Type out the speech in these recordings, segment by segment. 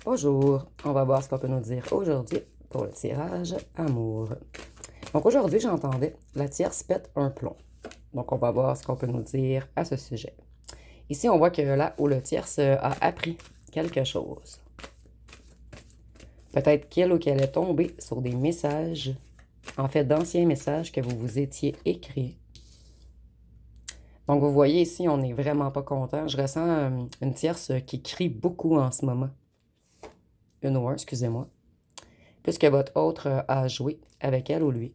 Bonjour, on va voir ce qu'on peut nous dire aujourd'hui pour le tirage amour. Donc aujourd'hui, j'entendais la tierce pète un plomb. Donc on va voir ce qu'on peut nous dire à ce sujet. Ici, on voit que là où le tierce a appris quelque chose. Peut-être qu'il ou qu'elle est tombée sur des messages, en fait d'anciens messages que vous vous étiez écrits. Donc vous voyez ici, on n'est vraiment pas content. Je ressens une tierce qui crie beaucoup en ce moment. Une ou un, excusez-moi. Puisque votre autre a joué avec elle ou lui.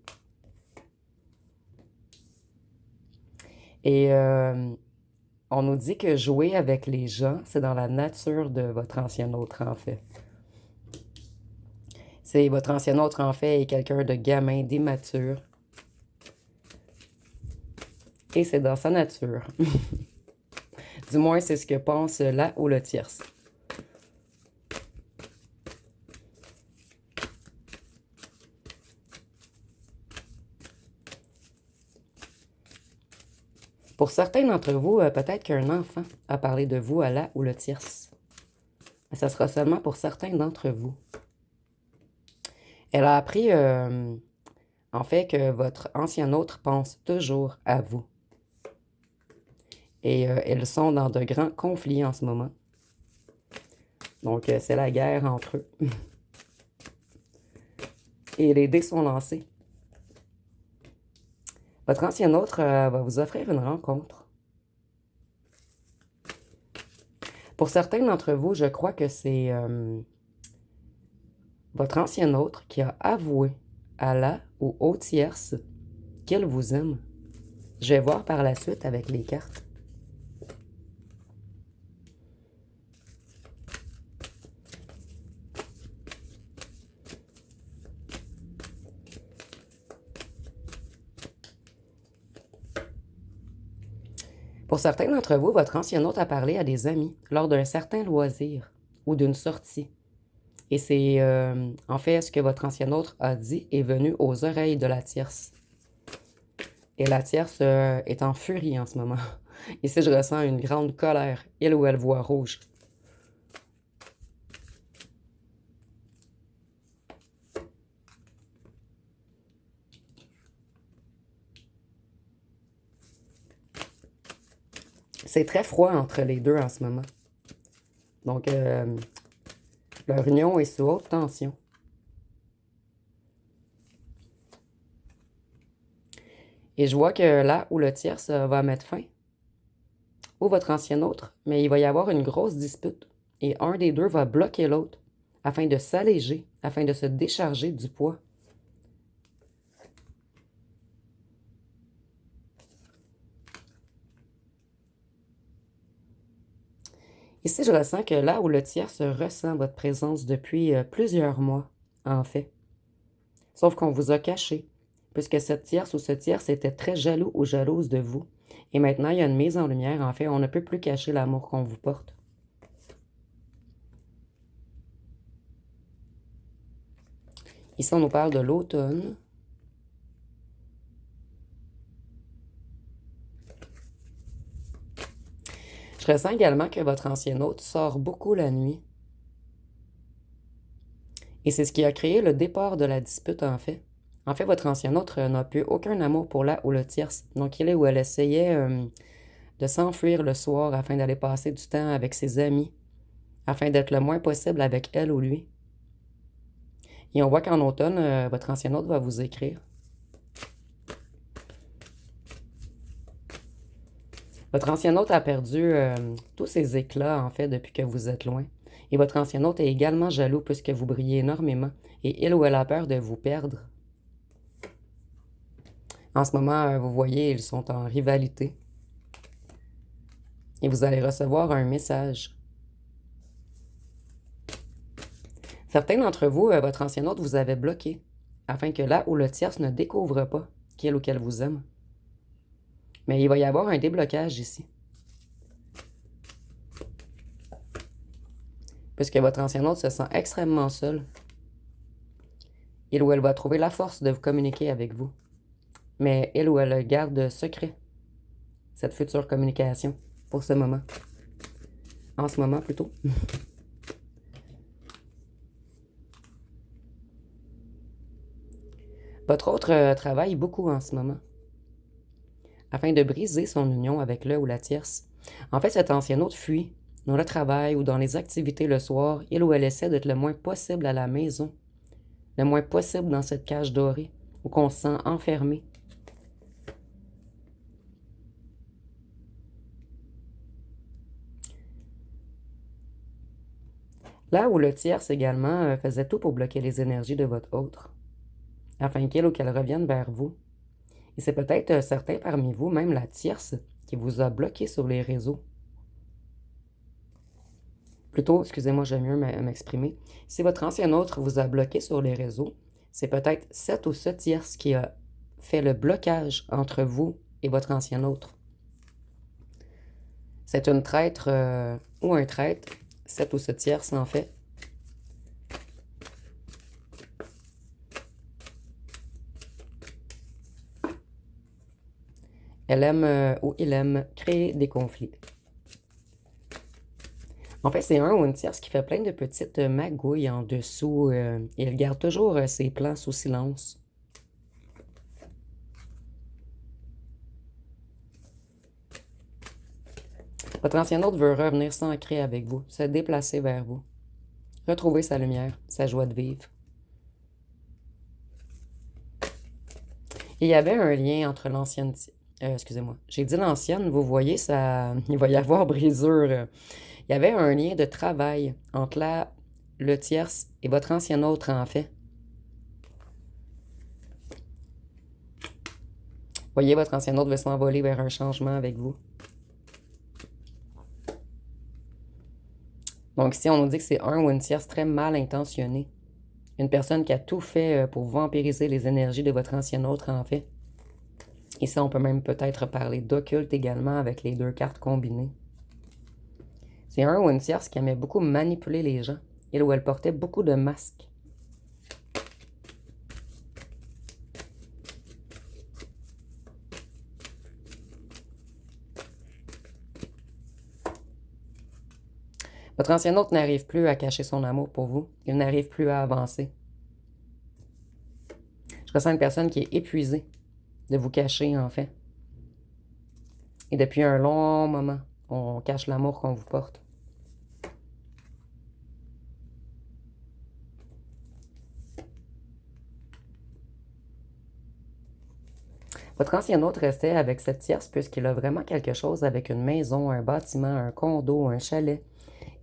Et on nous dit que jouer avec les gens, c'est dans la nature de votre ancien autre, en fait. C'est votre ancien autre, en fait, est quelqu'un de gamin, d'immature. Et c'est dans sa nature. Du moins, c'est ce que pense la ou le tierce. Pour certains d'entre vous, peut-être qu'un enfant a parlé de vous à la ou le tierce. Mais ça sera seulement pour certains d'entre vous. Elle a appris, en fait, que votre ancien autre pense toujours à vous. Et elles sont dans de grands conflits en ce moment. Donc, c'est la guerre entre eux. Et les dés sont lancés. Votre ancien autre va vous offrir une rencontre. Pour certains d'entre vous, je crois que c'est votre ancien autre qui a avoué à la ou au tierce qu'il vous aime. Je vais voir par la suite avec les cartes. Pour certains d'entre vous, votre ancien hôte a parlé à des amis lors d'un certain loisir ou d'une sortie. Et c'est en fait ce que votre ancien hôte a dit est venu aux oreilles de la tierce. Et la tierce est en furie en ce moment. Ici, je ressens une grande colère, il ou elle voit rouge. C'est très froid entre les deux en ce moment. Donc, leur union est sous haute tension. Et je vois que là où le tierce va mettre fin, ou votre ancien autre, mais il va y avoir une grosse dispute. Et un des deux va bloquer l'autre afin de s'alléger, afin de se décharger du poids. Ici, je ressens que là où le tierce ressent votre présence depuis plusieurs mois, en fait. Sauf qu'on vous a caché, puisque cette tierce ou ce tierce était très jaloux ou jalouse de vous. Et maintenant, il y a une mise en lumière. En fait, on ne peut plus cacher l'amour qu'on vous porte. Ici, on nous parle de l'automne. Je ressens également que votre ancien hôte sort beaucoup la nuit. Et c'est ce qui a créé le départ de la dispute, en fait. En fait, votre ancien hôte n'a plus aucun amour pour la ou le tierce. Donc, il est où elle essayait de s'enfuir le soir afin d'aller passer du temps avec ses amis, afin d'être le moins possible avec elle ou lui. Et on voit qu'en automne, votre ancien hôte va vous écrire. Votre ancien hôte a perdu tous ses éclats, en fait, depuis que vous êtes loin. Et votre ancien hôte est également jaloux puisque vous brillez énormément. Et il ou elle a peur de vous perdre. En ce moment, vous voyez, ils sont en rivalité. Et vous allez recevoir un message. Certains d'entre vous, votre ancien hôte vous avait bloqué, afin que là où le tierce ne découvre pas qu'il ou qu'elle vous aime. Mais il va y avoir un déblocage ici. Puisque votre ancien hôte se sent extrêmement seul. Il ou elle va trouver la force de vous communiquer avec vous. Mais il ou elle garde secret cette future communication pour ce moment. En ce moment, plutôt. Votre autre travaille beaucoup en ce moment, afin de briser son union avec le ou la tierce. En fait, cet ancien hôte fuit dans le travail ou dans les activités le soir, il ou elle essaie d'être le moins possible à la maison, le moins possible dans cette cage dorée, où qu'on se sent enfermé. Là où le tierce également faisait tout pour bloquer les énergies de votre autre, afin qu'il ou qu'elle revienne vers vous. Et c'est peut-être certains parmi vous, même la tierce, qui vous a bloqué sur les réseaux. Plutôt, excusez-moi, j'aime mieux m'exprimer. Si votre ancien autre vous a bloqué sur les réseaux, c'est peut-être cette ou ce tierce qui a fait le blocage entre vous et votre ancien autre. C'est une traître ou un traître, cette ou ce tierce en fait. Elle aime ou il aime créer des conflits. En fait, c'est un ou une tierce qui fait plein de petites magouilles en dessous et elle garde toujours ses plans sous silence. Votre ancien autre veut revenir s'ancrer avec vous, se déplacer vers vous, retrouver sa lumière, sa joie de vivre. Et il y avait un lien entre l'ancienne... excusez-moi, j'ai dit l'ancienne, vous voyez, ça, il va y avoir brisure. Il y avait un lien de travail entre le tierce et votre ancien autre, en fait. Voyez, votre ancien autre veut s'envoler vers un changement avec vous. Donc ici, on nous dit que c'est un ou une tierce très mal intentionnée. Une personne qui a tout fait pour vampiriser les énergies de votre ancien autre, en fait. Ici, on peut même peut-être parler d'occulte également avec les deux cartes combinées. C'est un ou une tierce qui aimait beaucoup manipuler les gens. Il ou elle portait beaucoup de masques. Votre ancien autre n'arrive plus à cacher son amour pour vous. Il n'arrive plus à avancer. Je ressens une personne qui est épuisée de vous cacher, en fait. Et depuis un long moment, on cache l'amour qu'on vous porte. Votre ancien autre restait avec cette tierce puisqu'il a vraiment quelque chose avec une maison, un bâtiment, un condo, un chalet.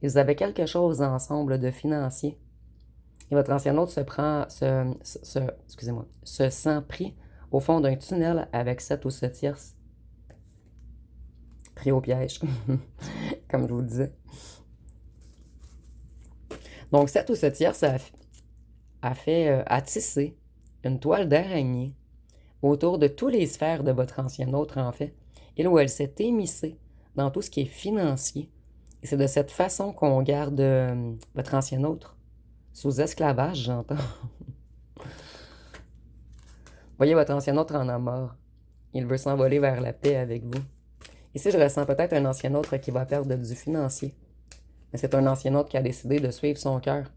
Ils avaient quelque chose ensemble de financier. Et votre ancien autre se sent pris au fond d'un tunnel avec cette ou ce tierce. Pris au piège, comme je vous le disais. Donc, cette ou ce tierce a tissé une toile d'araignée autour de toutes les sphères de votre ancien autre, en fait. Il ou elle s'est émissée dans tout ce qui est financier. Et c'est de cette façon qu'on garde votre ancien autre. Sous esclavage, j'entends. Voyez, votre ancien autre en a marre. Il veut s'envoler vers la paix avec vous. Ici, je ressens peut-être un ancien autre qui va perdre du financier. Mais c'est un ancien autre qui a décidé de suivre son cœur.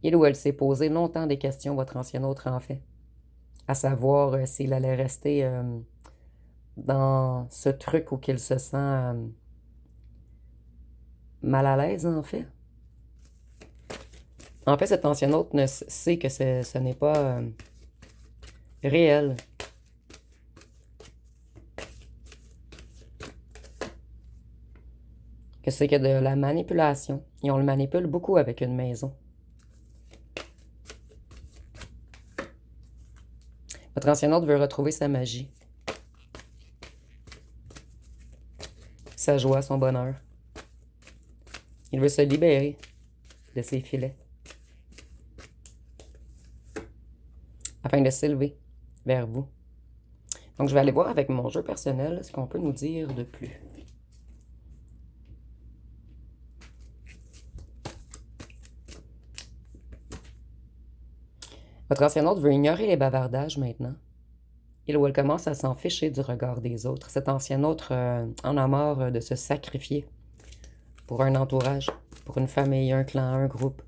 Il ou elle s'est posé longtemps des questions, votre ancien autre en fait. À savoir s'il allait rester dans ce truc où qu'il se sent mal à l'aise, en fait. En fait, cet ancien autre sait que ce n'est pas réel. Que c'est que de la manipulation. Et on le manipule beaucoup avec une maison. Votre ancien autre veut retrouver sa magie. Sa joie, son bonheur. Il veut se libérer de ses filets. Afin de s'élever vers vous. Donc, je vais aller voir avec mon jeu personnel ce qu'on peut nous dire de plus. Votre ancien autre veut ignorer les bavardages maintenant. Il ou elle commence à s'en ficher du regard des autres. Cet ancien autre en a marre de se sacrifier pour un entourage, pour une famille, un clan, un groupe.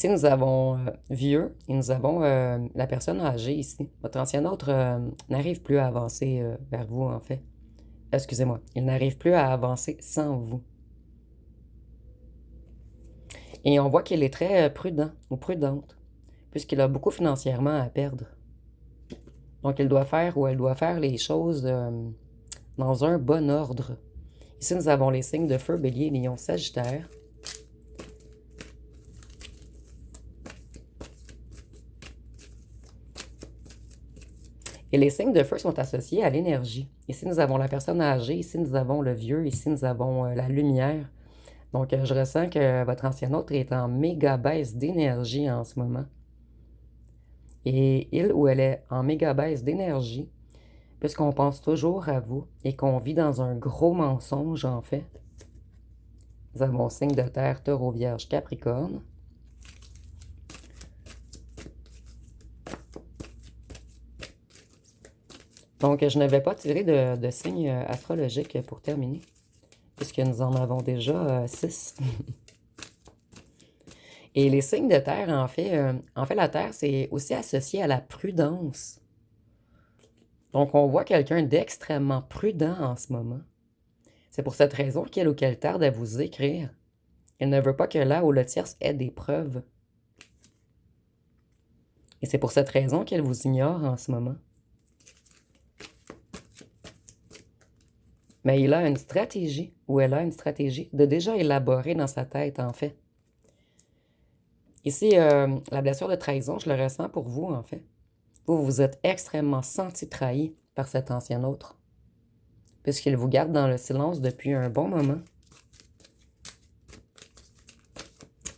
Ici, nous avons vieux et nous avons la personne âgée ici. Votre ancien autre n'arrive plus à avancer vers vous, en fait. Excusez-moi, il n'arrive plus à avancer sans vous. Et on voit qu'il est très prudent ou prudente, puisqu'il a beaucoup financièrement à perdre. Donc, il doit faire ou elle doit faire les choses dans un bon ordre. Ici, nous avons les signes de feu, Bélier, Lion, Sagittaire. Et les signes de feu sont associés à l'énergie. Ici, nous avons la personne âgée. Ici, nous avons le vieux. Ici, nous avons la lumière. Donc, je ressens que votre ancien autre est en méga baisse d'énergie en ce moment. Et il ou elle est en méga baisse d'énergie, puisqu'on pense toujours à vous et qu'on vit dans un gros mensonge, en fait. Nous avons signe de terre, Taureau, Vierge, Capricorne. Donc, je ne vais pas tirer de signes astrologiques pour terminer, puisque nous en avons déjà 6. Et les signes de terre, en fait, la terre, c'est aussi associé à la prudence. Donc, on voit quelqu'un d'extrêmement prudent en ce moment. C'est pour cette raison qu'elle ou qu'elle tarde à vous écrire. Elle ne veut pas que là où le tierce ait des preuves. Et c'est pour cette raison qu'elle vous ignore en ce moment. Mais il a une stratégie, ou elle a une stratégie, de déjà élaborer dans sa tête, en fait. Ici, la blessure de trahison, je le ressens pour vous, en fait. Vous vous êtes extrêmement senti trahi par cet ancien autre, puisqu'il vous garde dans le silence depuis un bon moment.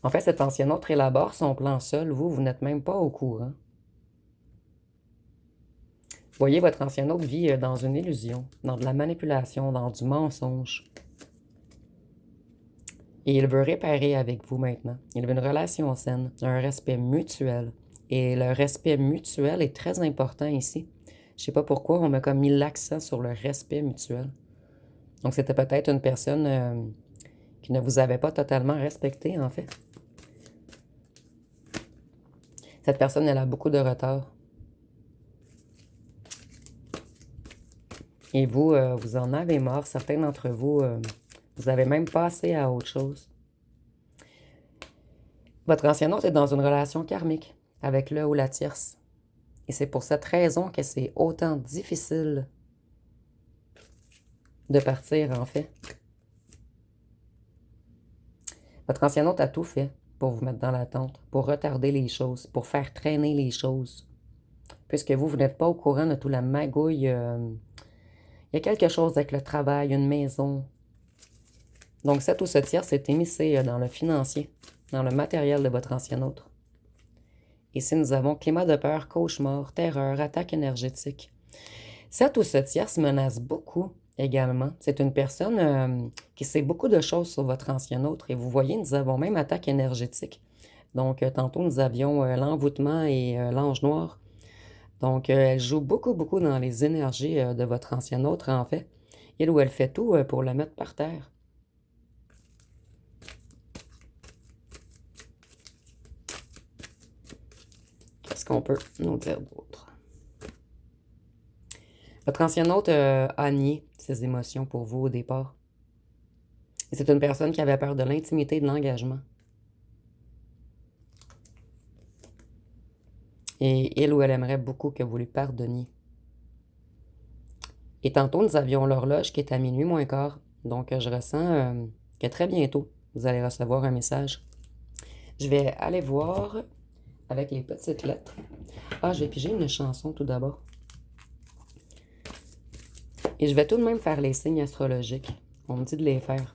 En fait, cet ancien autre élabore son plan seul. Vous n'êtes même pas au courant. Vous voyez, votre ancien autre vit dans une illusion, dans de la manipulation, dans du mensonge. Et il veut réparer avec vous maintenant. Il veut une relation saine, un respect mutuel. Et le respect mutuel est très important ici. Je ne sais pas pourquoi on m'a comme mis l'accent sur le respect mutuel. Donc, c'était peut-être une personne qui ne vous avait pas totalement respecté, en fait. Cette personne, elle a beaucoup de retard. Et vous, vous en avez marre. Certains d'entre vous, vous avez même passé à autre chose. Votre ancien autre est dans une relation karmique avec le ou la tierce. Et c'est pour cette raison que c'est autant difficile de partir, en fait. Votre ancien autre a tout fait pour vous mettre dans l'attente, pour retarder les choses, pour faire traîner les choses. Puisque vous n'êtes pas au courant de toute la magouille. Il y a quelque chose avec le travail, une maison. Donc, cette ou ce tiers s'est émissé dans le financier, dans le matériel de votre ancien autre. Ici, nous avons climat de peur, cauchemar, terreur, attaque énergétique. Cette ou ce tiers menace beaucoup également. C'est une personne qui sait beaucoup de choses sur votre ancien autre. Et vous voyez, nous avons même attaque énergétique. Donc, tantôt, nous avions l'envoûtement et l'ange noir. Donc, elle joue beaucoup, beaucoup dans les énergies de votre ancien autre, en fait. Elle ou elle fait tout pour la mettre par terre. Qu'est-ce qu'on peut nous dire d'autre? Votre ancien autre a nié ses émotions pour vous au départ. Et c'est une personne qui avait peur de l'intimité et de l'engagement. Et il ou elle aimerait beaucoup que vous lui pardonniez. Et tantôt, nous avions l'horloge qui est à minuit moins quart. Donc, je ressens que très bientôt, vous allez recevoir un message. Je vais aller voir avec les petites lettres. Ah, je vais piger une chanson tout d'abord. Et je vais tout de même faire les signes astrologiques. On me dit de les faire.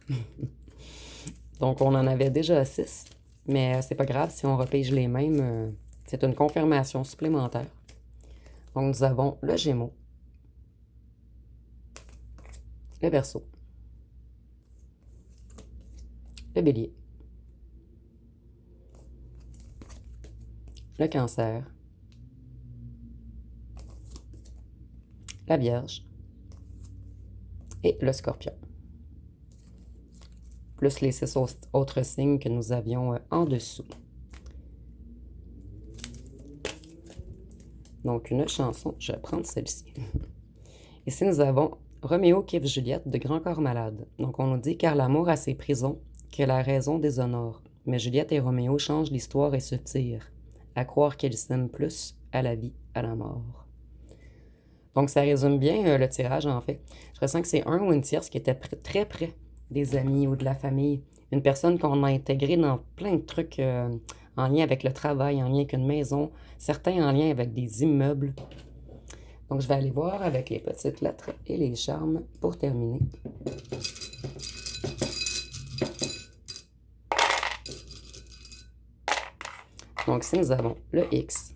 Donc, on en avait déjà 6. Mais c'est pas grave si on repige les mêmes. C'est une confirmation supplémentaire. Donc, nous avons le Gémeaux, le Verseau, le Bélier, le Cancer, la Vierge et le Scorpion. Plus les 6 autres signes que nous avions en dessous. Donc, une chanson, je vais prendre celle-ci. Ici, nous avons Roméo kiffe Juliette de Grand Corps Malade. Donc, on nous dit car l'amour a ses prisons, que la raison déshonore. Mais Juliette et Roméo changent l'histoire et se tirent, à croire qu'ils s'aiment plus à la vie, à la mort. Donc, ça résume bien le tirage, en fait. Je ressens que c'est un ou une tierce qui était très près des amis ou de la famille. Une personne qu'on a intégrée dans plein de trucs en lien avec le travail, en lien avec une maison, certains en lien avec des immeubles. Donc, je vais aller voir avec les petites lettres et les charmes pour terminer. Donc, ici, nous avons le X,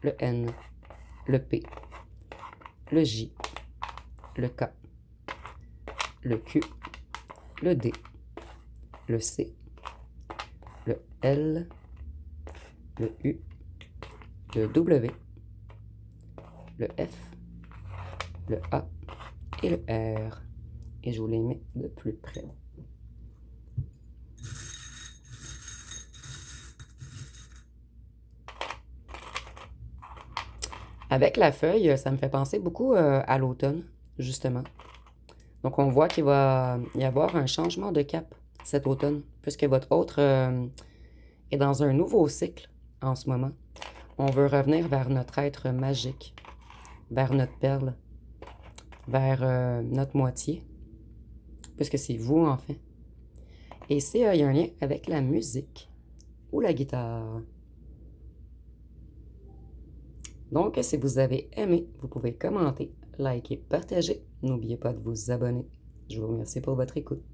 le N, le P, le J, le K, le Q, le D, le C, le L, le U, le W, le F, le A et le R. Et je vous les mets de plus près. Avec la feuille, ça me fait penser beaucoup à l'automne, justement. Donc, on voit qu'il va y avoir un changement de cap cet automne, puisque votre autre est dans un nouveau cycle en ce moment. On veut revenir vers notre être magique, vers notre perle, vers notre moitié, puisque c'est vous, en fait. Et ici, il y a un lien avec la musique ou la guitare. Donc, si vous avez aimé, vous pouvez commenter, liker, partager. N'oubliez pas de vous abonner. Je vous remercie pour votre écoute.